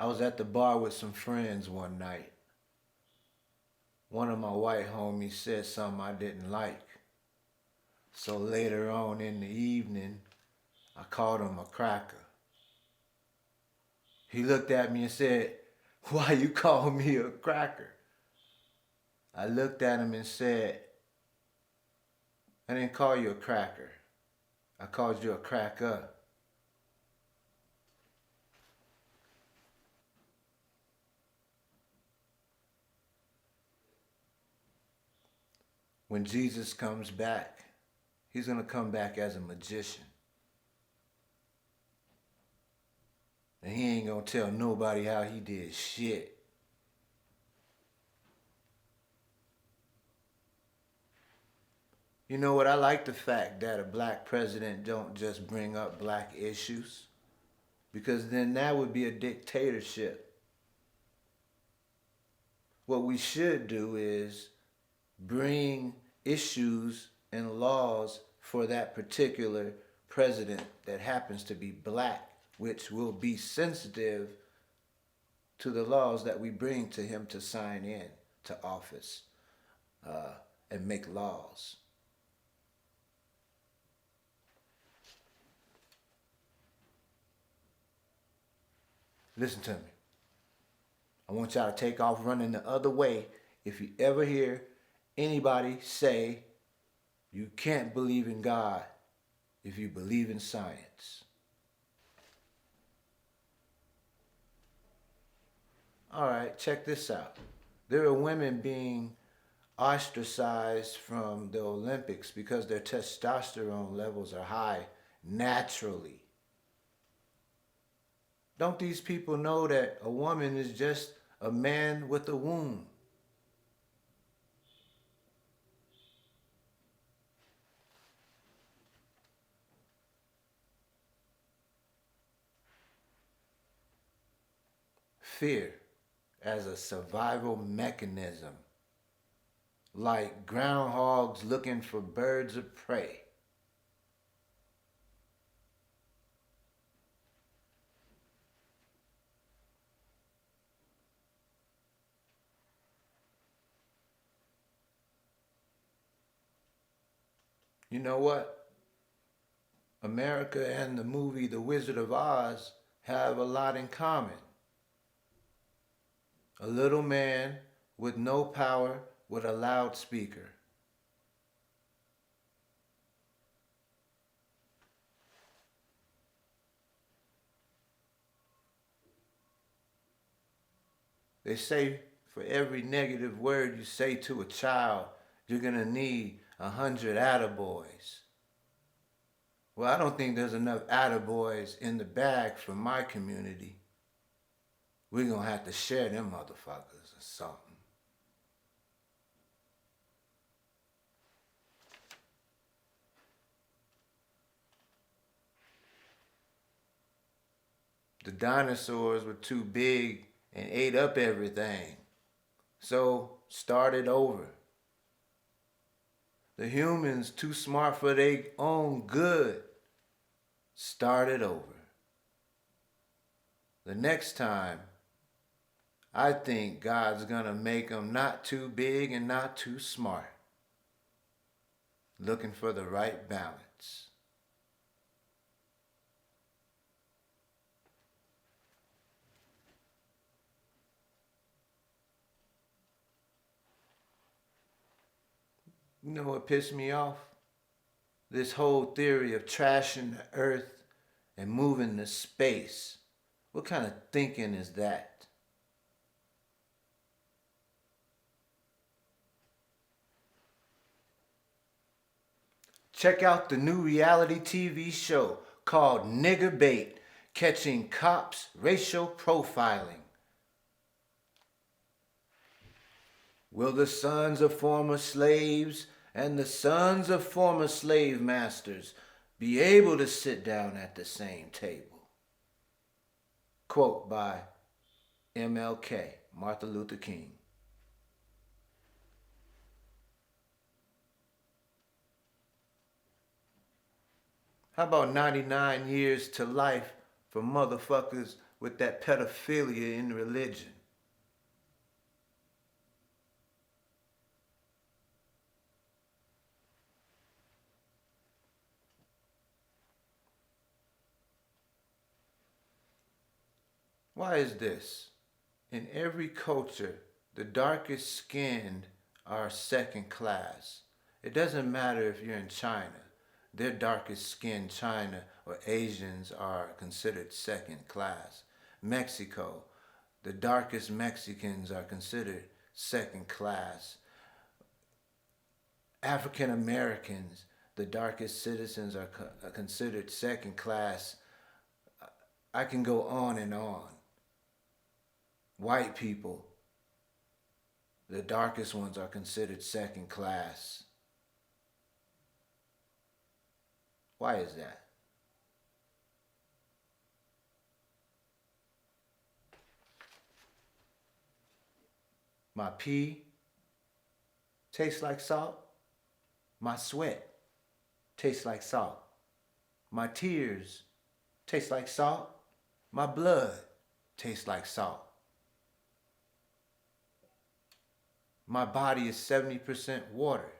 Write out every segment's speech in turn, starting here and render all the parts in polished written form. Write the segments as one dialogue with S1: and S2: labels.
S1: I was at the bar with some friends one night. One of my white homies said something I didn't like. So later on in the evening, I called him a cracker. He looked at me and said, "Why you call me a cracker?" I looked at him and said, "I didn't call you a cracker. I called you a cracker." When Jesus comes back, he's going to come back as a magician. And he ain't going to tell nobody how he did shit. You know what? I like the fact that a black president don't just bring up black issues, because then that would be a dictatorship. What we should do is bring issues and laws for that particular president that happens to be black, which will be sensitive to the laws that we bring to him to sign in to office and make laws. Listen to me. I want y'all to take off running the other way if you ever hear anybody say you can't believe in God if you believe in science. All right, check this out. There are women being ostracized from the Olympics because their testosterone levels are high naturally. Don't these people know that a woman is just a man with a womb? Fear as a survival mechanism, like groundhogs looking for birds of prey. You know what? America and the movie The Wizard of Oz have a lot in common. A little man with no power with a loudspeaker. They say for every negative word you say to a child, you're going to need 100 attaboys. Well, I don't think there's enough attaboys in the bag for my community. We're going to have to share them motherfuckers or something. The dinosaurs were too big and ate up everything. So started over. The humans too smart for their own good. Started over. The next time, I think God's gonna make them not too big and not too smart. Looking for the right balance. You know what pissed me off? This whole theory of trashing the earth and moving to space. What kind of thinking is that? Check out the new reality TV show called Nigger Bait, catching cops racial profiling. Will the sons of former slaves and the sons of former slave masters be able to sit down at the same table? Quote by MLK, Martin Luther King. How about 99 years to life for motherfuckers with that pedophilia in religion. Why is this? In every culture, the darkest skinned are second class. It doesn't matter if you're in China. Their darkest skinned China or Asians are considered second class. Mexico, the darkest Mexicans are considered second class. African Americans, the darkest citizens are considered second class. I can go on and on. White people, the darkest ones are considered second class. Why is that? My pee tastes like salt. My sweat tastes like salt. My tears taste like salt. My blood tastes like salt. My body is 70% water.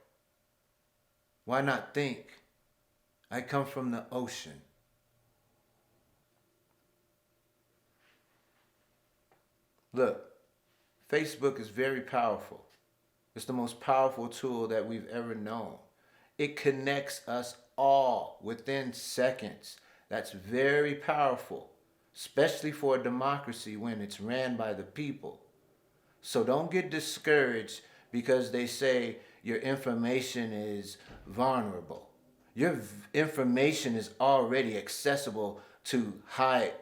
S1: Why not think I come from the ocean? Look, Facebook is very powerful. It's the most powerful tool that we've ever known. It connects us all within seconds. That's very powerful, especially for a democracy when it's ran by the people. So don't get discouraged because they say your information is vulnerable. Your information is already accessible to high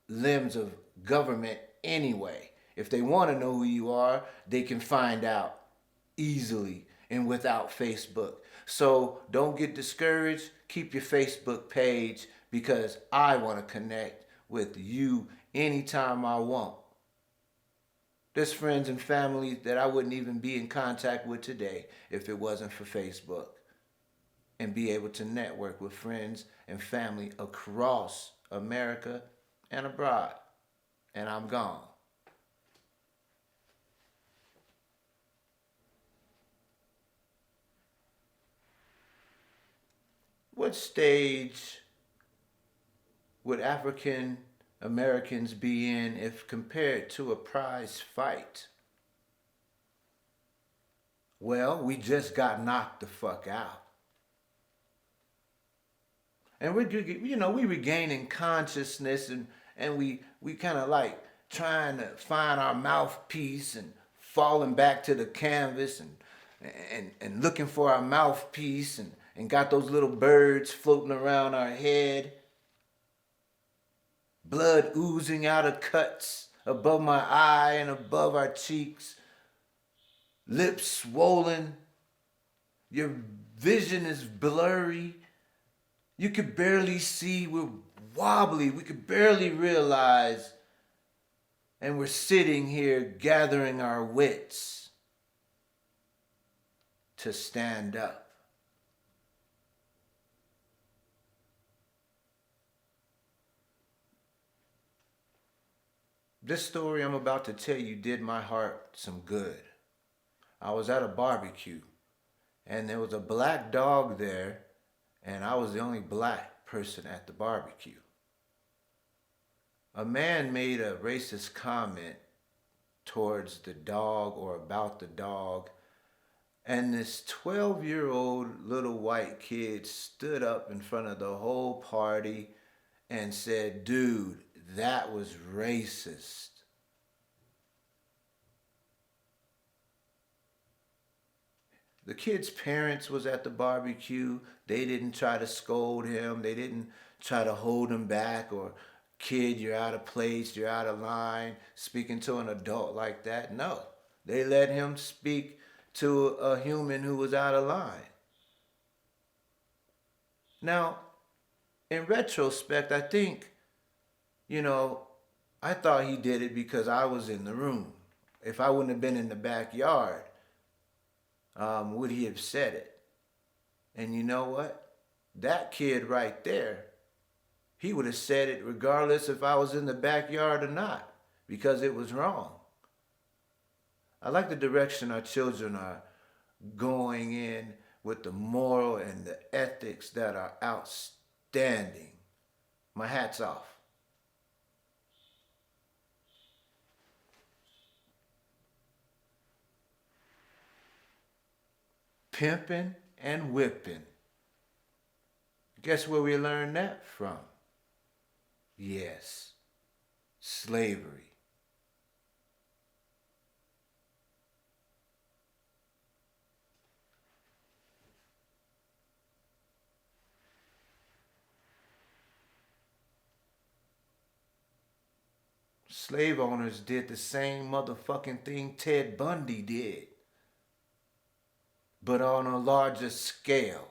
S1: limbs of government anyway. If they want to know who you are, they can find out easily and without Facebook. So don't get discouraged. Keep your Facebook page because I want to connect with you anytime I want. There's friends and family that I wouldn't even be in contact with today if it wasn't for Facebook. And be able to network with friends and family across America and abroad. And I'm gone. What stage would African Americans be in if compared to a prize fight? Well, we just got knocked the fuck out. And we regaining consciousness and we kind of like trying to find our mouthpiece and falling back to the canvas and looking for our mouthpiece and got those little birds floating around our head, blood oozing out of cuts above my eye and above our cheeks, lips swollen, your vision is blurry. You could barely see, we're wobbly, we could barely realize, and we're sitting here gathering our wits to stand up. This story I'm about to tell you did my heart some good. I was at a barbecue, and there was a black dog there, and I was the only black person at the barbecue. A man made a racist comment towards the dog or about the dog, and this 12-year-old little white kid stood up in front of the whole party and said, "Dude, that was racist." The kid's parents was at the barbecue. They didn't try to scold him. They didn't try to hold him back or, "Kid, you're out of place, you're out of line," speaking to an adult like that. No, they let him speak to a human who was out of line. Now, in retrospect, I think, I thought he did it because I was in the room. If I wouldn't have been in the backyard, would he have said it? And you know what? That kid right there He would have said it regardless if I was in the backyard or not, because it was wrong. I like the direction our children are going in with the moral and the ethics that are outstanding. My hat's off. Pimping and whipping. Guess where we learned that from? Yes, slavery. Slave owners did the same motherfucking thing Ted Bundy did, but on a larger scale.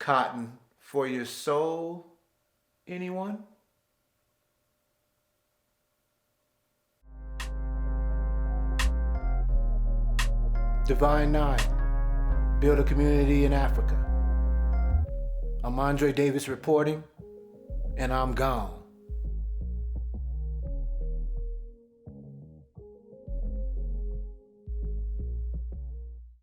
S1: Cotton for your soul, anyone? Divine Nine, build a community in Africa. I'm Andre Davis reporting, and I'm gone.